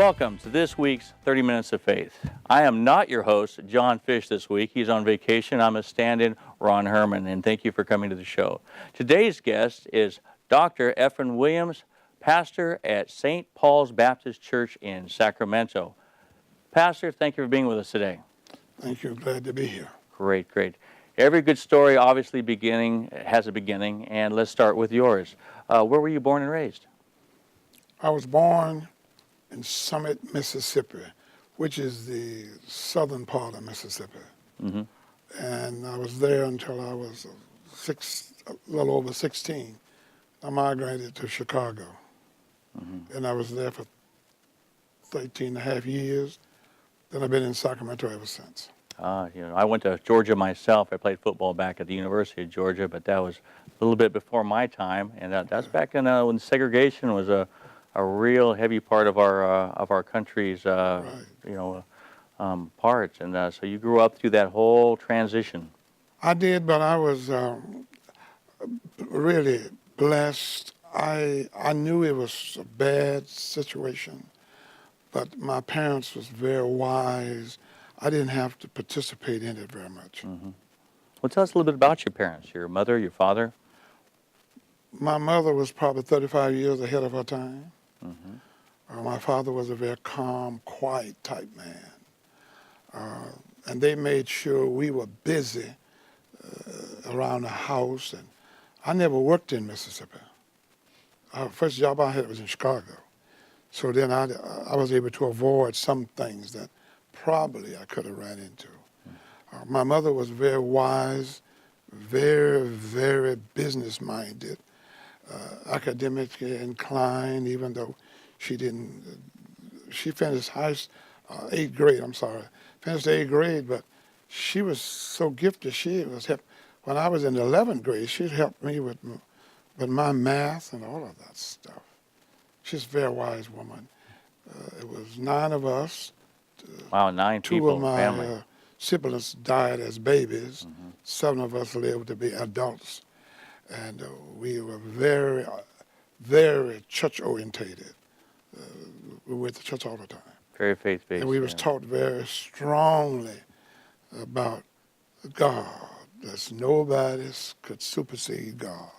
Welcome to this week's 30 Minutes of Faith. I am not your host, John Fish, this week. He's on vacation. I'm a stand-in, Ron Herman, and thank you for coming to the show. Today's guest is Dr. Ephraim Williams, pastor at St. Paul's Baptist Church in Sacramento. Pastor, thank you for being with us today. Thank you. Glad to be here. Great, great. Every good story obviously has a beginning, and let's start with yours. Where were you born and raised? I was born in Summit, Mississippi, which is the southern part of Mississippi. Mm-hmm. And I was there until I was a little over 16. I migrated to Chicago. Mm-hmm. And I was there for 13 and a half years. Then I've been in Sacramento ever since. I went to Georgia myself. I played football back at the University of Georgia, but that was a little bit before my time. And that's back in when segregation was a real heavy part of our country's parts. And so you grew up through that whole transition. I did, but I was really blessed. I knew it was a bad situation, but my parents was very wise. I didn't have to participate in it very much. Mm-hmm. Well, tell us a little bit about your parents, your mother, your father. My mother was probably 35 years ahead of her time. Mm-hmm. My father was a very calm, quiet type man. And they made sure we were busy around the house. And I never worked in Mississippi. First job I had was in Chicago. So then I was able to avoid some things that probably I could have ran into. My mother was very wise, very, very business-minded, academically inclined, even though she finished eighth grade, finished eighth grade, but she was so gifted. She was when I was in 11th grade, she'd helped me with my math and all of that stuff. She's a very wise woman. It was 9 of us. Wow, 9 people, 2 of my family. Siblings died as babies. Mm-hmm. 7 of us lived to be adults. And we were very, very church-orientated. We went to church all the time. Very faith-based. And we was taught very strongly about God. That nobody could supersede God.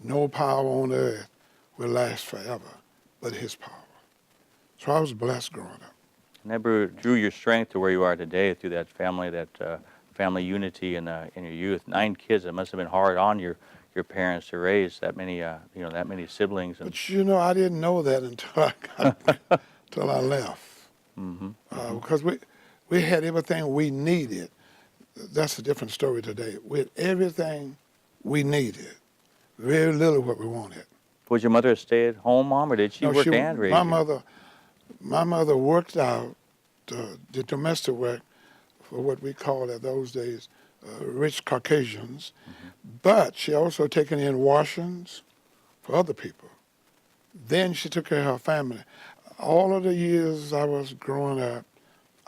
No power on earth will last forever but His power. So I was blessed growing up. And that drew your strength to where you are today through that family unity in your youth. 9 kids. It must have been hard on your parents to raise that many that many siblings. But I didn't know that until I left. Mm-hmm. Because we had everything we needed. That's a different story today. We had everything we needed. Very little what we wanted. Was your mother a stay-at-home mom, or did she work and raise you? My mother worked out the domestic work for what we called at those days rich Caucasians, but she also taken in washings for other people. Then she took care of her family. All of the years I was growing up,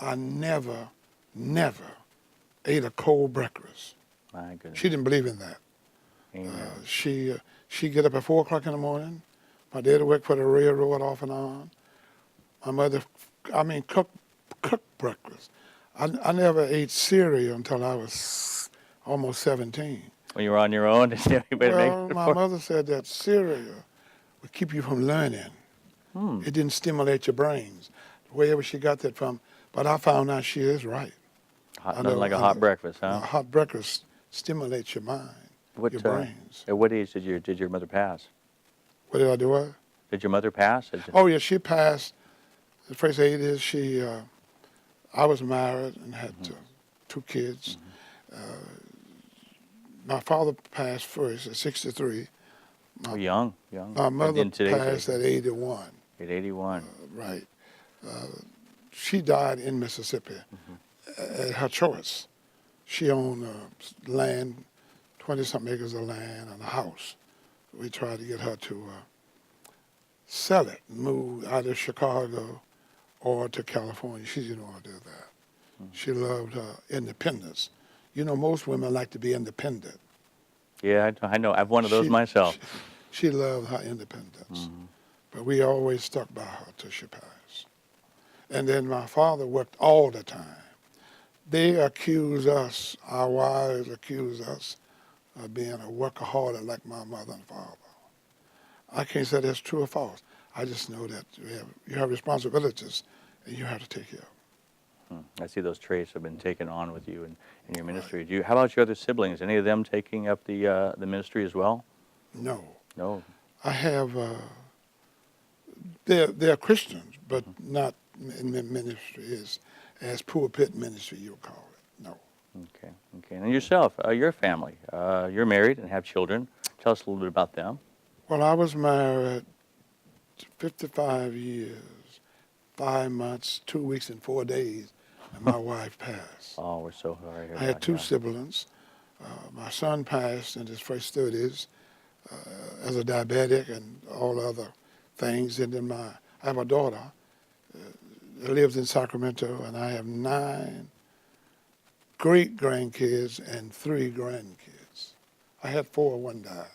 I never ate a cold breakfast. My goodness. She didn't believe in that. She'd get up at 4 o'clock in the morning. My dad worked for the railroad off and on. My mother, cooked breakfast. I never ate cereal until I was almost 17. When you were on your own? My mother said that cereal would keep you from learning. It didn't stimulate your brains. Wherever she got that from. But I found out she is right. Nothing like a hot breakfast, huh? A hot breakfast stimulates your mind, your brains. At what age did your mother pass? What did I do? Did your mother pass? Oh, yeah, she passed. The first 8 years, I was married and had 2 kids. My father passed first at 63. Young. My mother passed at 81. At 81. Right. She died in Mississippi at her choice. She owned land, 20-something acres of land and a house. We tried to get her to sell it, move out of Chicago or to California. She didn't want to do that. She loved her independence. Most women like to be independent. Yeah, I know. I've one of those myself. She loved her independence. But we always stuck by her till she passed. And then my father worked all the time. They accuse us, our wives accuse us of being a workaholic like my mother and father. I can't say that's true or false. I just know that you have responsibilities and you have to take care of them. I see those traits have been taken on with you in your ministry. How about your other siblings? Any of them taking up the ministry as well? No. No. I have, they're Christians, but not in ministry as pulpit ministry, you would call it. No. Okay. Okay. And yourself, your family, you're married and have children. Tell us a little bit about them. Well, I was married 55 years, 5 months, 2 weeks, and 4 days, and my wife passed. Oh, we're so sorry. I had two siblings. My son passed in his first 30s as a diabetic and all other things. And then I have a daughter that lives in Sacramento, and I have 9 great-grandkids and 3 grandkids. I had 4, one died.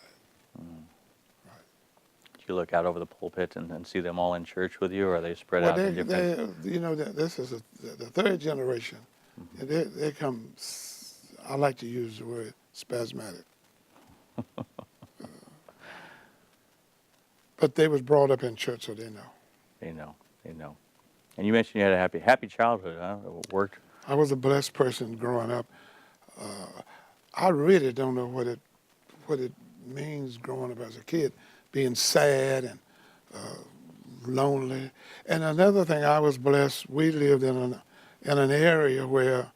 Do you look out over the pulpit and see them all in church with you, or are they spread out in different? This is the third generation. And they come, I like to use the word spasmodic. But they was brought up in church, so they know. They know. They know. And you mentioned you had a happy childhood, huh? It worked. I was a blessed person growing up. I really don't know what it means growing up as a kid, being sad and lonely. And another thing, I was blessed. We lived in an area where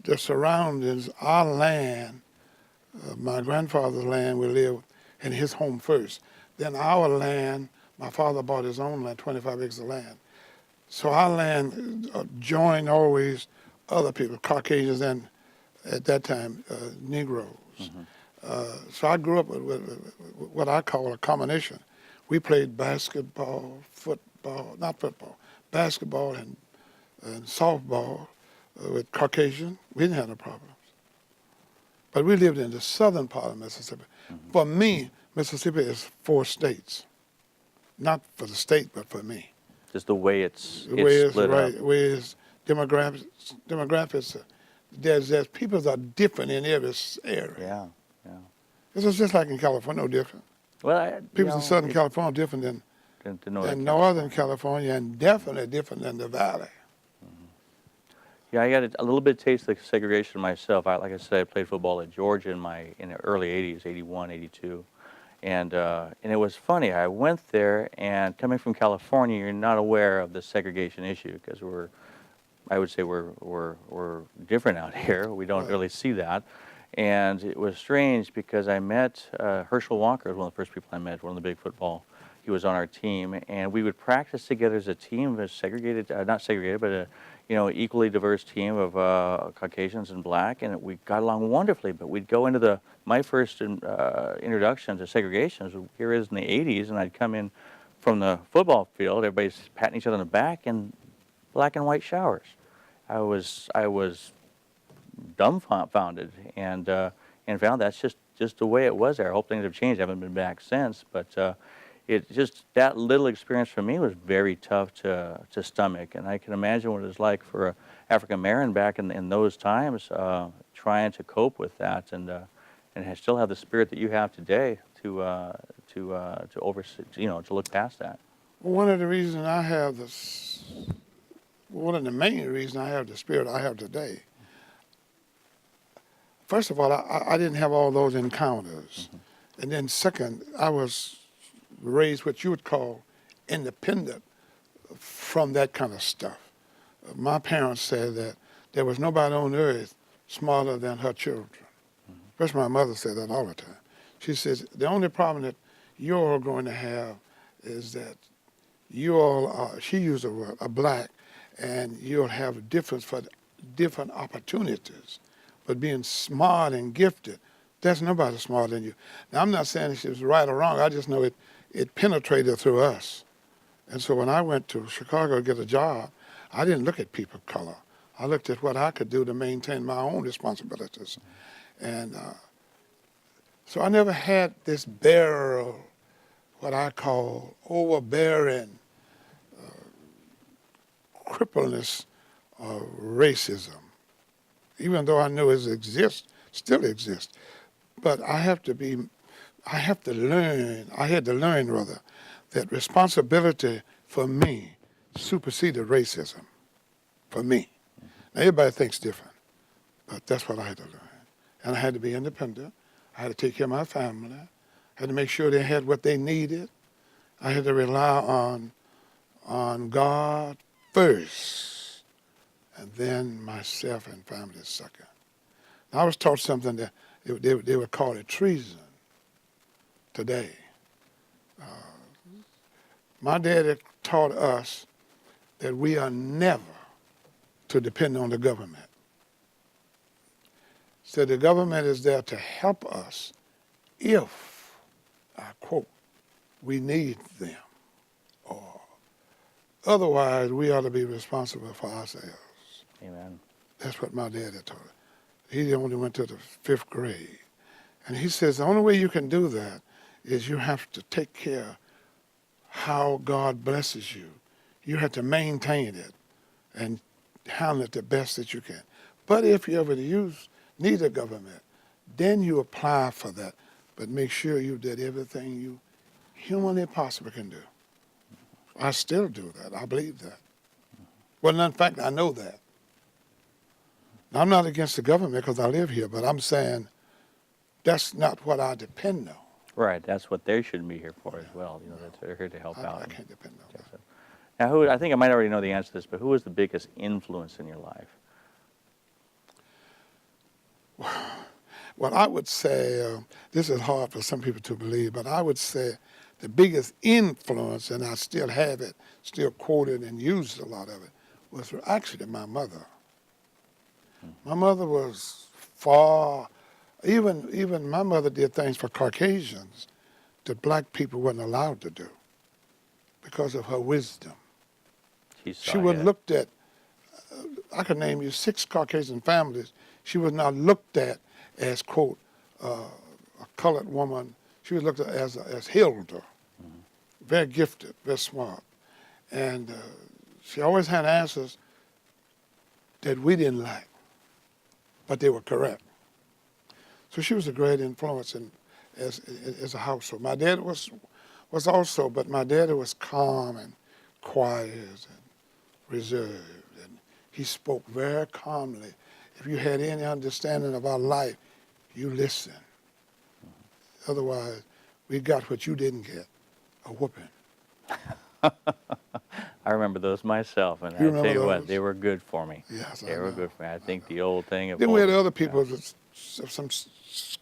the surroundings, our land, my grandfather's land, we lived in his home first. Then our land, my father bought his own land, 25 acres of land. So our land joined always other people, Caucasians and, at that time, Negroes. So I grew up with what I call a combination. We played basketball, basketball and softball with Caucasian. We didn't have no problems. But we lived in the southern part of Mississippi. For me, Mississippi is 4 states. Not for the state, but for me. Just the way it's right, split up. The way it's demographics, there's peoples are different in every area. Yeah, yeah. This is just like in California, no different. Well, People in Southern California are different than Northern California, and definitely different than the Valley. Yeah, I got a little bit of taste of segregation myself. Like I said, I played football at Georgia in the early 80s, 81, 82. And it was funny. I went there, and coming from California, you're not aware of the segregation issue because I would say we're different out here. We don't really see that. And it was strange because I met Herschel Walker, was one of the first people I met, one of the big football. He was on our team, and we would practice together as a team, a segregated, not segregated, but equally diverse team of Caucasians and black, and we got along wonderfully. But we'd go into my first introduction to segregation was here is in the 80s, and I'd come in from the football field, everybody's patting each other on the back, and black and white showers. I was dumbfounded and found that's just the way it was there. I hope things have changed. I haven't been back since, but it just, that little experience for me was very tough to stomach, and I can imagine what it was like for an African American back in those times, trying to cope with that and still have the spirit that you have today to oversee, to look past that. One of the reasons I have one of the main reasons I have the spirit I have today. First of all, I didn't have all those encounters, and then second, I was raised what you would call independent from that kind of stuff. My parents said that there was nobody on earth smarter than her children. First, my mother said that all the time. She says, the only problem that you're all going to have is that you all are, she used the word, are black, and you'll have different opportunities. But being smart and gifted, there's nobody smarter than you. Now, I'm not saying she was right or wrong. I just know it penetrated through us. And so when I went to Chicago to get a job, I didn't look at people of color. I looked at what I could do to maintain my own responsibilities. And so I never had this barrel, what I call overbearing crippleness of racism, even though I know it exists, still exists. But I had to learn rather, that responsibility for me superseded racism, for me. Now everybody thinks different, but that's what I had to learn. And I had to be independent. I had to take care of my family. I had to make sure they had what they needed. I had to rely on God first, and then myself and family second. Now, I was taught something that they would call it treason today. My daddy taught us that we are never to depend on the government. So the government is there to help us if, I quote, we need them. Or otherwise, we ought to be responsible for ourselves. Amen. That's what my daddy taught us. He only went to the 5th grade. And he says the only way you can do that is you have to take care how God blesses you. You have to maintain it and handle it the best that you can. But if you ever need a government, then you apply for that. But make sure you did everything you humanly possibly can do. I still do that. I believe that. Well, in fact, I know that. Now, I'm not against the government because I live here, but I'm saying that's not what I depend on. Right, that's what they should be here for as well. You know, that they're here to help out. I can't depend on that. Now, I think I might already know the answer to this, but who was the biggest influence in your life? Well, I would say, this is hard for some people to believe, but I would say the biggest influence, and I still have it, still quoted and used a lot of it, was actually my mother. My mother was even my mother did things for Caucasians that black people weren't allowed to do because of her wisdom. She was looked at, I could name you 6 Caucasian families. She was not looked at as, quote, a colored woman. She was looked at as Hilda, very gifted, very smart. And she always had answers that we didn't like, but they were correct. So she was a great influence as a household. My dad was also, but my daddy was calm and quiet and reserved, and he spoke very calmly. If you had any understanding of our life, you listen. Otherwise, we got what you didn't get, a whooping. I remember those myself, and I tell you what, they were good for me. Yes, they were good for me. I think the old thing of... Then we had other people, some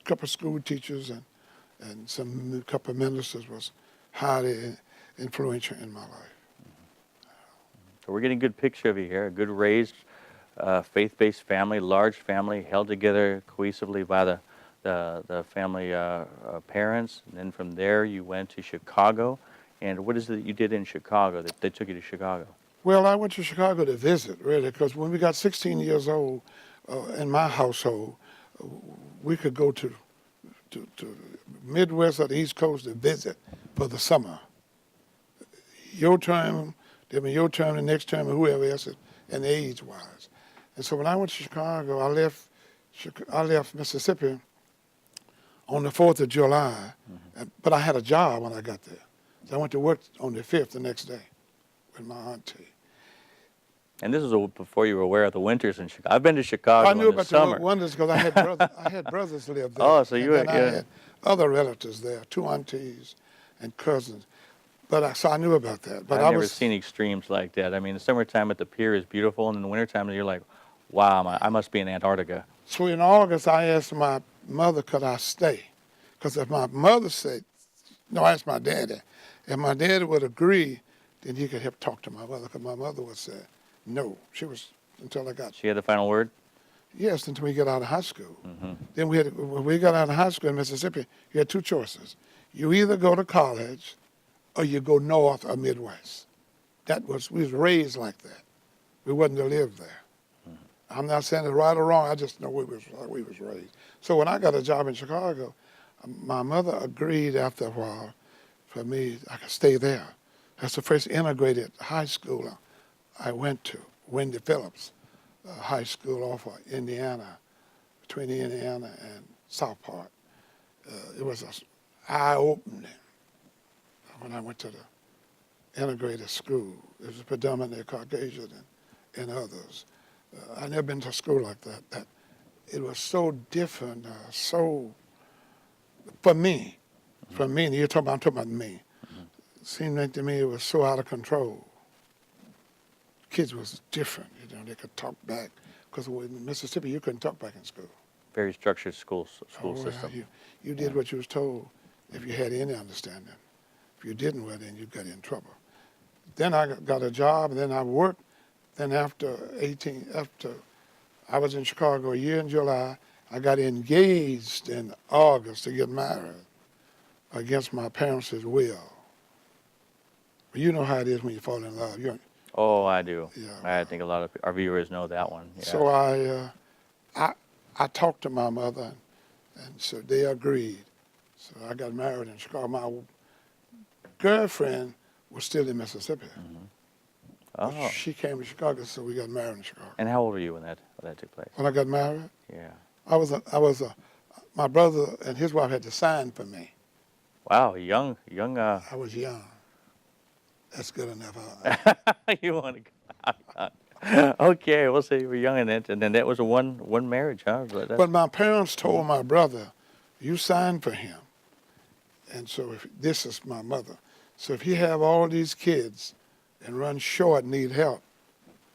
couple of school teachers and some couple of ministers was highly influential in my life. So we're getting a good picture of you here, a good raised, faith-based family, large family, held together cohesively by the family parents. And then from there you went to Chicago. And what is it that you did in Chicago that they took you to Chicago? Well, I went to Chicago to visit, really, because when we got 16 years old in my household, we could go to Midwest or the East Coast to visit for the summer. Your term, then your term, the next term, and whoever else, and age-wise. And so when I went to Chicago, I left Mississippi on the 4th of July, but I had a job when I got there. So I went to work on the 5th the next day with my auntie. And this was before you were aware of the winters in Chicago. I've been to Chicago in the summer. I knew about the winters because I had brothers live there. Oh, so you had... I had other relatives there, 2 aunties and cousins. So I knew about that. But I've never seen extremes like that. I mean, the summertime at the pier is beautiful, and in the wintertime you're like, wow, I must be in Antarctica. So in August, I asked my mother, could I stay? Because if my mother said, no, I asked my daddy. If my daddy would agree, then he could help talk to my mother, because my mother would say no. She was, until I got... She had the final word? Yes, until we got out of high school. Then when we got out of high school in Mississippi, you had 2 choices. You either go to college or you go north or Midwest. We was raised like that. We wasn't to live there. I'm not saying it's right or wrong, I just know we was raised. So when I got a job in Chicago, my mother agreed after a while for me, I could stay there. That's the first integrated high school I went to Wendy Phillips High School off of Indiana, between Indiana and South Park. It was eye-opening when I went to the integrated school. It was predominantly Caucasian and others. I never been to a school like that. It was so different, so, for me, and I'm talking about me. It seemed like to me it was so out of control. Kids was different, they could talk back, because in Mississippi you couldn't talk back in school. Very structured school Well, system. you did what you was told if you had any understanding. If you didn't, well, then you got in trouble. Then I got a job, and then I worked. Then after I was in Chicago a year in July, I got engaged in August to get married against my parents' will. But you know how it is when you fall in love. Oh, I do. Yeah. I think a lot of our viewers know that one. Yeah. So I talked to my mother, and so they agreed. So I got married in Chicago. My girlfriend was still in Mississippi. Oh. She came to Chicago, so we got married in Chicago. And how old were you when that took place? When I got married, Yeah. my brother and his wife had to sign for me. Wow, young. I was young. That's good enough. You want to? Okay, we'll say you were young in it, and then that was a one marriage, huh? But my parents told my brother, "You signed for him," and so this is my mother. So if he have all these kids and run short, need help,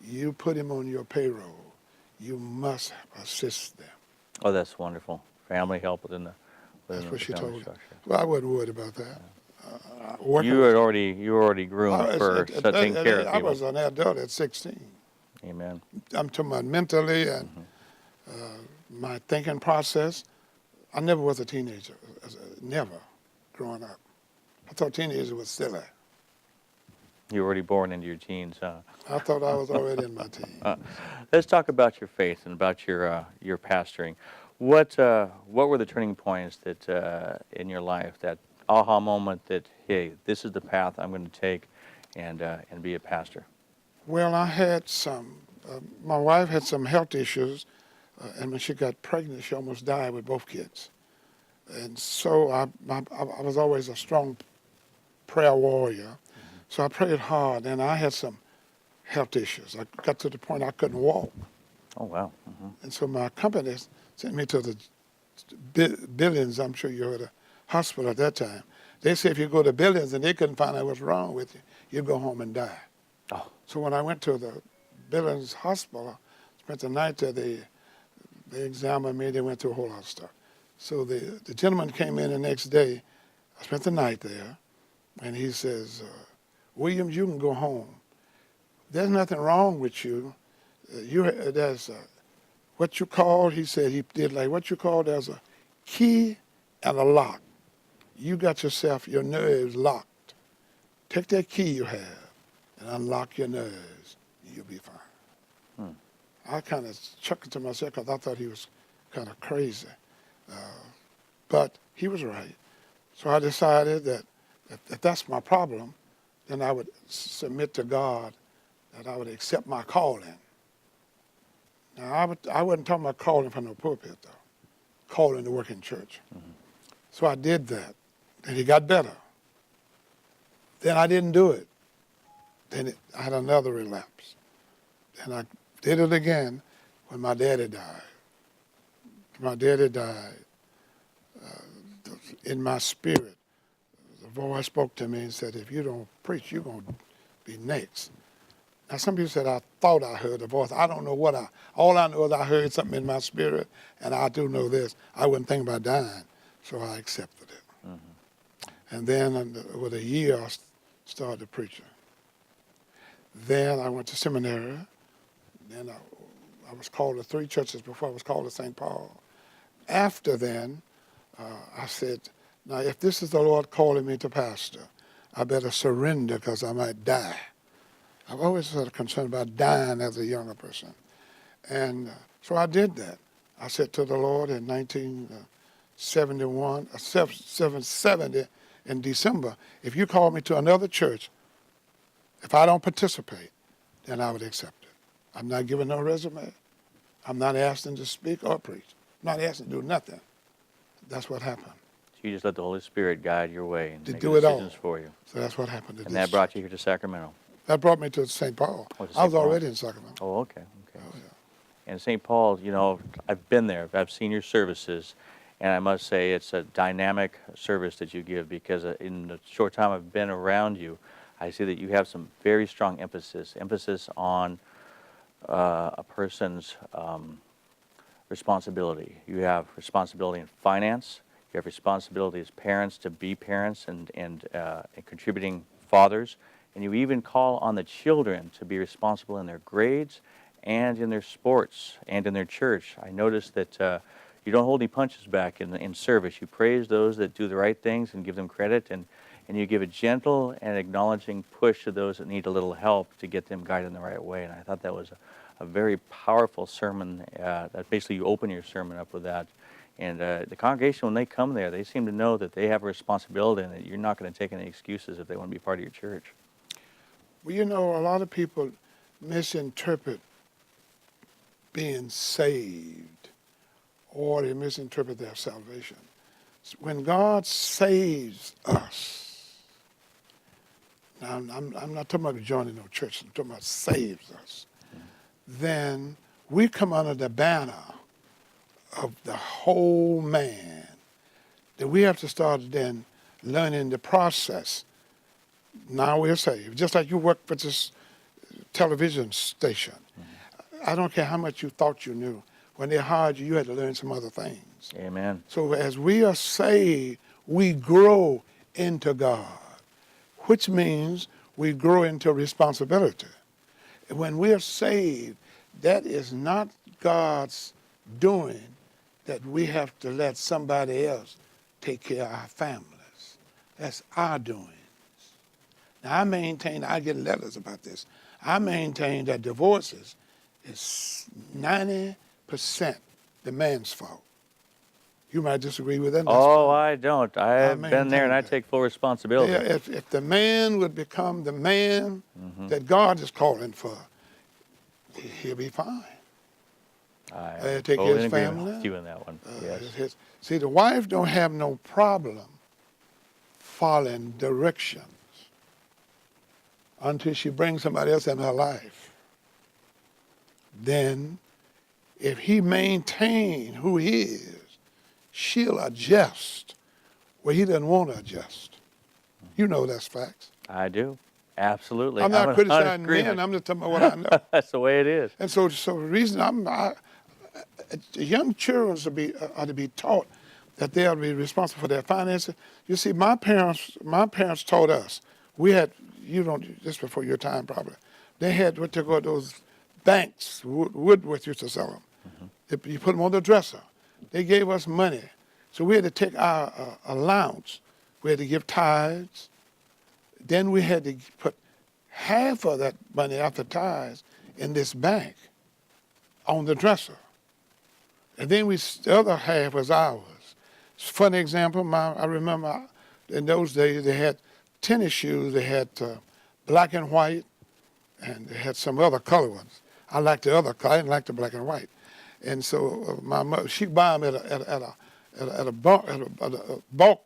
you put him on your payroll. You must assist them. Oh, that's wonderful. Family help within the. That's what she family told me. structure. Well, I wasn't worried about that. You were already groomed for taking care of people. I was an adult at 16. Amen. I'm talking about mentally and my thinking process. I never was a teenager, never, growing up. I thought teenagers was silly. You were already born into your teens, huh? I thought I was already in my teens. Let's talk about your faith and about your pastoring. What were the turning points that in your life, that aha moment that, hey, this is the path I'm going to take and be a pastor? Well, I had my wife had some health issues, and when she got pregnant, she almost died with both kids. And so I was always a strong prayer warrior. So I prayed hard, and I had some health issues. I got to the point I couldn't walk. Oh, wow. And so my company sent me to the Billings, I'm sure you heard of, hospital at that time. They said if you go to Billings and they couldn't find out what's wrong with you, you'd go home and die. Oh. So when I went to the Billings hospital, spent the night there, they examined me, they went through a whole lot of stuff. So the gentleman came in the next day, I spent the night there, and he says, Williams, you can go home. There's nothing wrong with you. There's what you call, he said, he did like what you call, there's a key and a lock. You got yourself, your nerves locked. Take that key you have and unlock your nerves. You'll be fine. I kind of chuckled to myself because I thought he was kind of crazy. But he was right. So I decided that if that's my problem, then I would submit to God that I would accept my calling. Now, I wasn't talking about calling from the pulpit, though. Calling to work in church. So I did that, and it got better. Then I didn't do it. Then I had another relapse. And I did it again when my daddy died. My daddy died. In my spirit, the voice spoke to me and said, if you don't preach, you're going to be next. Now, some people said, I thought I heard a voice. I don't know what all I know is I heard something in my spirit, and I do know this. I wasn't thinking about dying, so I accepted it. And then with a year, I started preaching. Then I went to seminary. Then I was called to 3 churches before I was called to St. Paul. After then, I said, now, if this is the Lord calling me to pastor, I better surrender because I might die. I've always had a concern about dying as a younger person. And so I did that. I said to the Lord in 770 in December, if you call me to another church, if I don't participate, then I would accept it. I'm not giving no resume. I'm not asking to speak or preach. I'm not asking to do nothing. That's what happened. So you just let the Holy Spirit guide your way and To make do it all. decisions for you. So that's what happened. And that brought you here to Sacramento. That brought me to St. Paul. Oh, to I was St. Paul. already in Sacramento. Oh, okay. Oh, yeah. And St. Paul, you know, I've been there. I've seen your services. And I must say it's a dynamic service that you give, because in the short time I've been around you, I see that you have some very strong emphasis on a person's responsibility. You have responsibility in finance. You have responsibility as parents to be parents and contributing fathers. And you even call on the children to be responsible in their grades and in their sports and in their church. I noticed that you don't hold any punches back in service. You praise those that do the right things and give them credit, and you give a gentle and acknowledging push to those that need a little help to get them guided in the right way. And I thought that was a very powerful sermon. That basically you open your sermon up with that. And the congregation, when they come there, they seem to know that they have a responsibility and that you're not going to take any excuses if they want to be part of your church. Well, you know, a lot of people misinterpret being saved, or they misinterpret their salvation. When God saves us, now I'm not talking about joining no church, I'm talking about saves us, then we come under the banner of the whole man. Then we have to start then learning the process. Now we're saved. Just like you work for this television station. I don't care how much you thought you knew. When they hired you, you had to learn some other things. Amen. So as we are saved, we grow into God, which means we grow into responsibility. When we are saved, that is not God's doing, that we have to let somebody else take care of our families. That's our doings. Now, I get letters about this. I maintain that divorces is 90% the man's fault. You might disagree with that. Oh, I don't. I've been there and I that. take full responsibility. Yeah, if the man would become the man that God is calling for, he'll be fine. I take totally his agree family. with you in that one. Yes. See, the wife don't have no problem following directions until she brings somebody else in her life. Then, if he maintain who he is, she'll adjust where he doesn't want to adjust. You know that's facts. I do. Absolutely. I'm not criticizing agreement. men. I'm just talking about what I know. That's the way it is. And so the reason young children are to be taught that they are to be responsible for their finances. You see, my parents taught us. We had, just before your time probably, they had what they call those banks. Woodworth used to sell them. You put them on the dresser. They gave us money. So we had to take our allowance. We had to give tithes. Then we had to put half of that money after tithes in this bank on the dresser. And then the other half was ours. Funny example, I remember in those days they had tennis shoes. They had black and white, and they had some other color ones. I liked the other color. I didn't like the black and white. And so my mother, she'd buy them at a bulk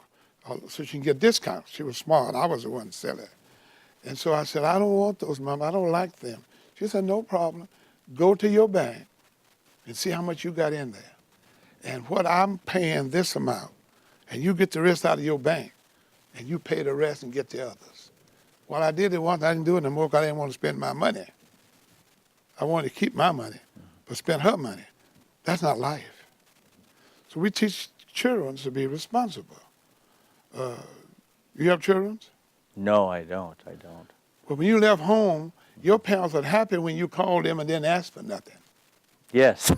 so she can get discounts. She was smart. I was the one selling. And so I said, I don't want those, Mom. I don't like them. She said, no problem. Go to your bank and see how much you got in there. And what I'm paying this amount, and you get the rest out of your bank, and you pay the rest and get the others. Well, I did it once. I didn't do it anymore because I didn't want to spend my money. I wanted to keep my money, but spend her money. That's not life. So we teach children to be responsible. You have children? No, I don't. Well, when you left home, your parents were happy when you called them and didn't ask for nothing. Yes.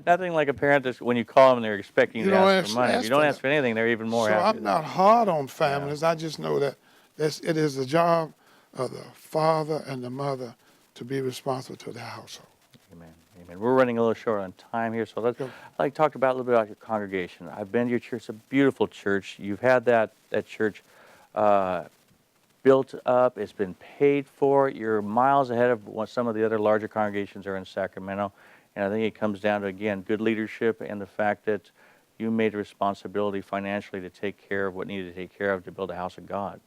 Nothing like a parent that when you call them, they're expecting you to ask for money. If you don't ask for anything, they're even more happy. So I'm not hard on families. Yeah. I just know that it is the job of the father and the mother to be responsible to their household. Amen. Amen. We're running a little short on time here, so I'd like to talk about a little bit about your congregation. I've been to your church. It's a beautiful church. You've had that church built up. It's been paid for. You're miles ahead of what some of the other larger congregations are in Sacramento. And I think it comes down to, again, good leadership and the fact that you made a responsibility financially to take care of what needed to take care of to build a house of God.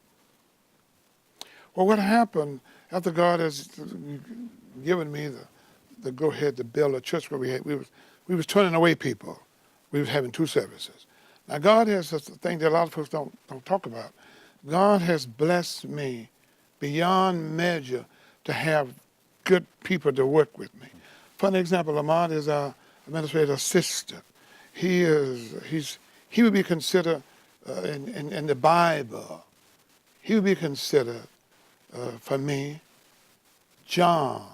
Well, what happened after God has given me the go-ahead to build a church where we was turning away people. We was having 2 services. Now, God has a thing that a lot of folks don't talk about. God has blessed me beyond measure to have good people to work with me. For an example, Lamont is our administrative assistant. He would be considered in the Bible. He would be considered for me, John,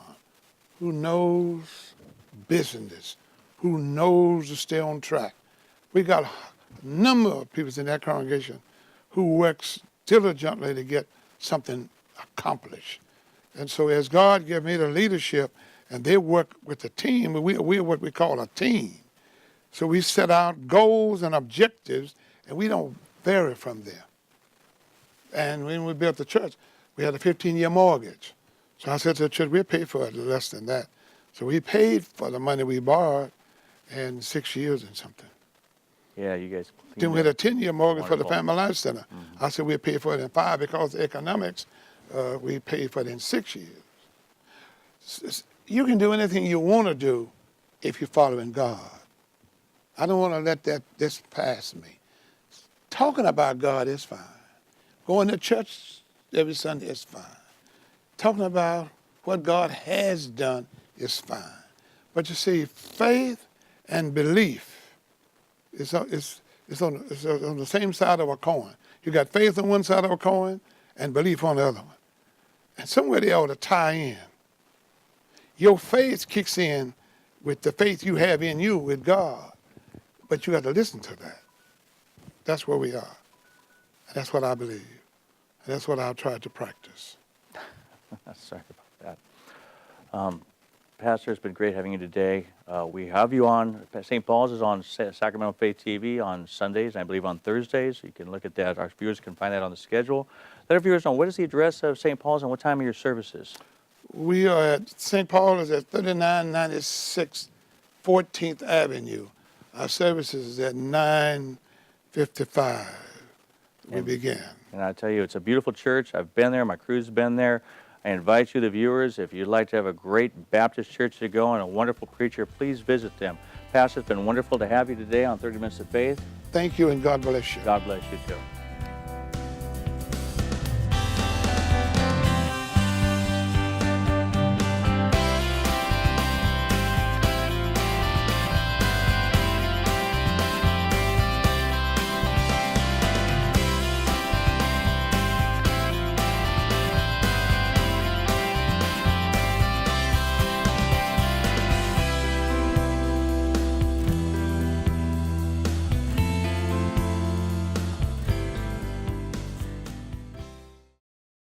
who knows business, who knows to stay on track. We got a number of people in that congregation who works diligently to get something accomplished. And so as God gave me the leadership, and they work with the team, we're what we call a team. So we set out goals and objectives, and we don't vary from there. And when we built the church, we had a 15-year mortgage. So I said to the church, we'll pay for it less than that. So we paid for the money we borrowed in 6 years and something. Yeah, you guys. Then we had a 10-year mortgage for the Wonderful. Family Life Center. I said we'll pay for it in 5 because of economics. We paid for it in 6 years. You can do anything you want to do if you're following God. I don't want to let this pass me. Talking about God is fine. Going to church every Sunday is fine. Talking about what God has done is fine. But you see, faith and belief is on the same side of a coin. You got faith on one side of a coin and belief on the other one. And somewhere they ought to tie in. Your faith kicks in with the faith you have in you with God. But you got to listen to that. That's where we are. And that's what I believe. And that's what I've tried to practice. Sorry about that. Pastor, it's been great having you today. We have you on, St. Paul's is on Sacramento Faith TV on Sundays, and I believe on Thursdays. You can look at that. Our viewers can find that on the schedule. Let our viewers know, what is the address of St. Paul's and what time are your services? We are at St. Paul is at 3996 14th Avenue. Our services is at 9:55. We begin. And I tell you, it's a beautiful church. I've been there. My crew's been there. I invite you, the viewers, if you'd like to have a great Baptist church to go and a wonderful preacher, please visit them. Pastor, it's been wonderful to have you today on 30 Minutes of Faith. Thank you, and God bless you. God bless you, too.